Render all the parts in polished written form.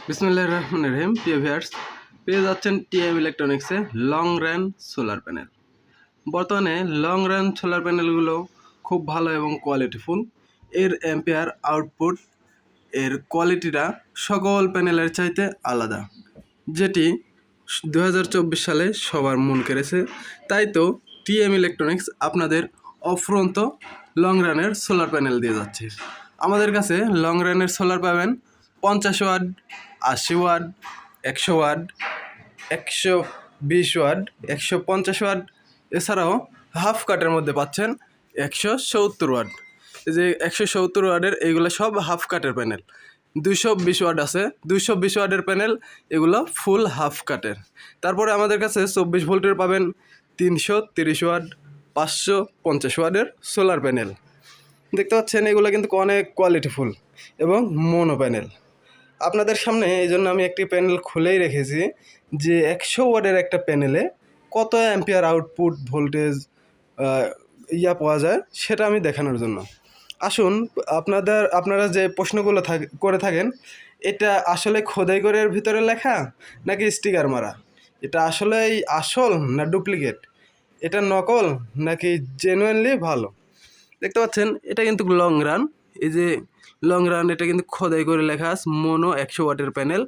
বিসমিল্লাহির রহমানির রহিম। প্রিয় ভিউয়ার্স, পেয়ে যাচ্ছেন টিএম ইলেকট্রনিক্সে লং রান সোলার প্যানেল। বর্তমানে লং রান সোলার প্যানেলগুলো খুব ভালো এবং কোয়ালিটিফুল। এর অ্যাম্পিয়ার আউটপুট, এর কোয়ালিটিটা সকল প্যানেলের চাইতে আলাদা, যেটি 2024 সালে সবার মন কেড়েছে। তাই তো টিএম ইলেকট্রনিক্স আপনাদের অফুরন্ত লং রানের সোলার প্যানেল দিয়ে যাচ্ছে। আমাদের কাছে লং রানের সোলার পাবেন 50 watt, 80 watt, 100 watt, 120 watt, 150 watt, এছাড়াও হাফ কাটের মধ্যে পাচ্ছেন 170 ওয়াট। এই যে 170 ওয়াটের এইগুলো সব হাফ কাটের প্যানেল। 220 ওয়াট আছে, 220 ওয়াটের প্যানেল, এগুলো ফুল হাফ কাটের। তারপরে আমাদের কাছে 24 ভোল্টের পাবেন 330 ওয়াট, 550 ওয়াটের সোলার প্যানেল। দেখতে পাচ্ছেন এগুলো কিন্তু অনেক কোয়ালিটিফুল এবং মোনো প্যানেল। আপনাদের সামনে এই জন্য আমি একটি প্যানেল খুলেই রেখেছি যে 100 ওয়াটের একটা প্যানেলে কত অ্যাম্পিয়ার আউটপুট ভোল্টেজ পাওয়া যায় সেটা আমি দেখানোর জন্য। আসুন, আপনারা যে প্রশ্নগুলো করে থাকেন, এটা আসলে খোদাই করে এর ভিতরে লেখা নাকি স্টিকার মারা, এটা আসলেই আসল না ডুপ্লিকেট, এটা নকল নাকি জেনুইনলি ভালো। দেখতে পাচ্ছেন এটা কিন্তু লং রান। এই যে লং রান, এটা কিন্তু খোদাই করে লেখা আছে মোনো 100 ওয়াটের প্যানেল।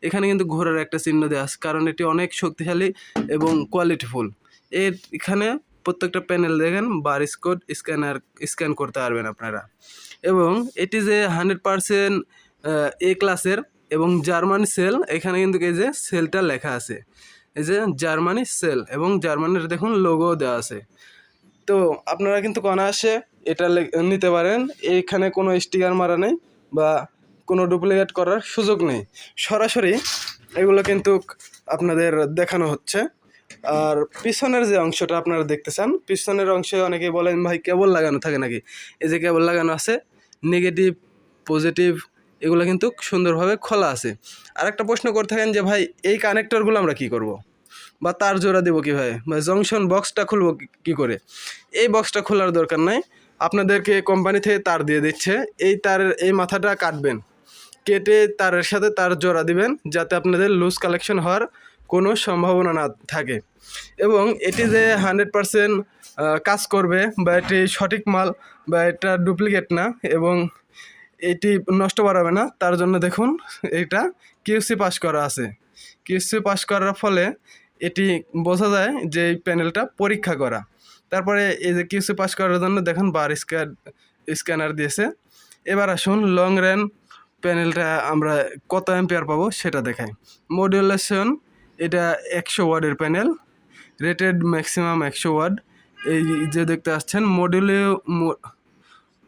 এখানে কিন্তু ঘোড়ার একটা চিহ্ন দেওয়া আছে, কারণ এটি অনেক শক্তিশালী এবং কোয়ালিটিফুল। এখানে প্রত্যেকটা প্যানেল দেখেন বারকোড স্ক্যান করতে পারবেন আপনারা। এবং এটি যে 100% এ ক্লাসের এবং জার্মানি সেল, এখানে কিন্তু এই যে সেলটা লেখা আছে, এই যে জার্মানি সেল, এবং জার্মানির দেখুন লোগো দেওয়া আছে। তো আপনারা কিন্তু অনায়াসে এটা নিতে পারেন। এইখানে কোনো স্টিকার মারা নেই বা কোনো ডুপ্লিকেট করার সুযোগ নেই, সরাসরি এগুলো কিন্তু আপনাদের দেখানো হচ্ছে। আর পিছনের যে অংশটা আপনারা দেখতেছেন, পিছনের অংশে অনেকেই বলেন ভাই কেবল লাগানো থাকে নাকি। এই যে কেবল লাগানো আছে, নেগেটিভ পজিটিভ এগুলো কিন্তু সুন্দরভাবে খোলা আছে। আর একটা প্রশ্ন করে থাকেন যে ভাই এই কানেক্টরগুলো আমরা কি করব, বা তার জোড়া দেবো কীভাবে, বা জংশন বক্সটা খুলবো কী করে। এই বক্সটা খোলার দরকার নাই, আপনাদেরকে কোম্পানি থেকে তার দিয়ে দিচ্ছে। এই তারের এই মাথাটা কাটবেন, কেটে তারের সাথে তার জোড়া দিবেন, যাতে আপনাদের লুজ কালেকশন হওয়ার কোনো সম্ভাবনা না থাকে। এবং এটি যে 100% কাজ করবে বা এটি সঠিক মাল বা এটা ডুপ্লিকেট না এবং এটি নষ্ট করাবে না, তার জন্য দেখুন এটা কিউসি পাস করা আছে। কিউসি পাস করার ফলে এটি বোঝা যায় যে এই প্যানেলটা পরীক্ষা করা। তারপরে এই যে কিউসি পাস করার জন্য দেখুন স্ক্যানার দিয়েছে। এবার আসুন লং রান প্যানেলটা আমরা কত অ্যাম্পিয়ার পাবো সেটা দেখাই। মডুলেশন, এটা 100 ওয়াটের প্যানেল, রেটেড ম্যাক্সিমাম 100 ওয়াট। এই যে দেখতে আসছেন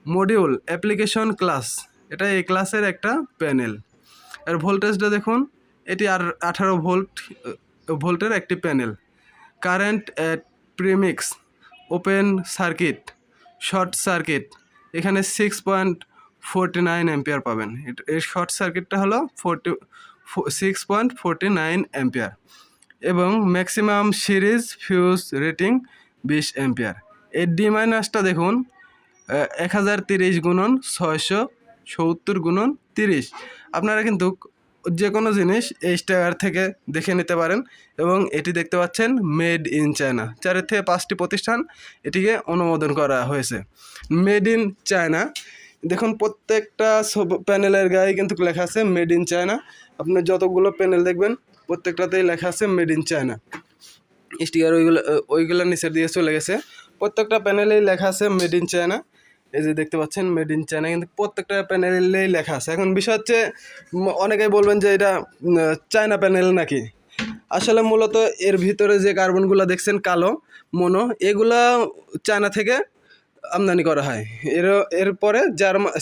মডিউল অ্যাপ্লিকেশন ক্লাস, এটা এই ক্লাসের একটা প্যানেল। আর ভোল্টেজটা দেখুন, এটি 18 ভোল্টের একটি panel. Current at premix, open circuit, short circuit, এখানে 6.49 অ্যাম্পিয়ার পাবেন। এর শর্ট সার্কিটটা হলো 6.49 অ্যাম্পিয়ার এবং maximum series fuse rating 20 ampere. এর ডি মাইনাসটা দেখুন 1030 গুণন 670 গুণন 30। আপনারা কিন্তু যে কোনো জিনিস এই স্টার থেকে দেখে নিতে পারেন। এবং এটি দেখতে পাচ্ছেন মেড ইন চায়না, 4 থেকে 5টি প্রতিষ্ঠান এটিকে অনুমোদন করা হয়েছে। মেড ইন চায়না, দেখুন প্রত্যেকটা প্যানেলের গায়ে কিন্তু লেখা আছে মেড ইন চায়না। আপনি যতগুলো প্যানেল দেখবেন প্রত্যেকটাতেই লেখা আছে মেড ইন চায়না। স্টিকার ওইগুলোর নিচে দিয়ে চলে গেছে, প্রত্যেকটা প্যানেলেই লেখা আছে মেড ইন চায়না। এই যে দেখতে পাচ্ছেন মেড ইন চায়না, কিন্তু প্রত্যেকটা প্যানেলেই লেখা আছে। এখন বিষয় হচ্ছে অনেকেই বলবেন যে এটা চায়না প্যানেল নাকি। আসলে মূলত এর ভিতরে যে কার্বনগুলো দেখছেন কালো মোনো, এগুলা চায়না থেকে আমদানি করা হয়। এরপরে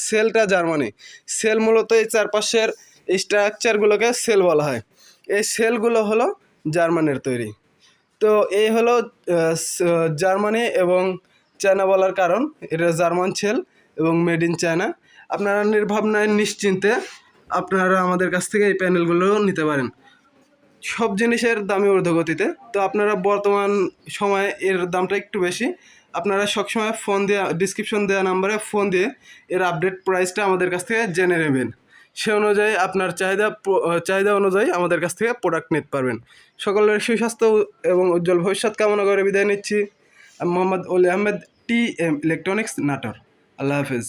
সেলটা জার্মানি। সেল মূলত এই চারপাশের স্ট্রাকচারগুলোকে সেল বলা হয়। এই সেলগুলো হলো জার্মানির তৈরি। তো এই হলো জার্মানি এবং চায়না বলার কারণ, এটা জার্মান সেল এবং মেড ইন চায়না। আপনারা নির্ভাবনায় নিশ্চিন্তে আপনারা আমাদের কাছ থেকে এই প্যানেলগুলো নিতে পারেন। সব জিনিসের দামই ঊর্ধ্বগতিতে, তো আপনারা বর্তমান সময়ে এর দামটা একটু বেশি। আপনারা সবসময় ফোন দিয়ে ডিসক্রিপশন দেওয়া নাম্বারে ফোন দিয়ে এর আপডেট প্রাইসটা আমাদের কাছ থেকে জেনে নেবেন। সে অনুযায়ী আপনার চাহিদা অনুযায়ী আমাদের কাছ থেকে প্রোডাক্ট নিতে পারবেন। সকলের সুস্বাস্থ্য এবং উজ্জ্বল ভবিষ্যৎ কামনা করে বিদায় নিচ্ছি। মোহাম্মদ অলি আহমেদ, TM ইলেকট্রনিক্স, নাটোর। আল্লাহ হাফেজ।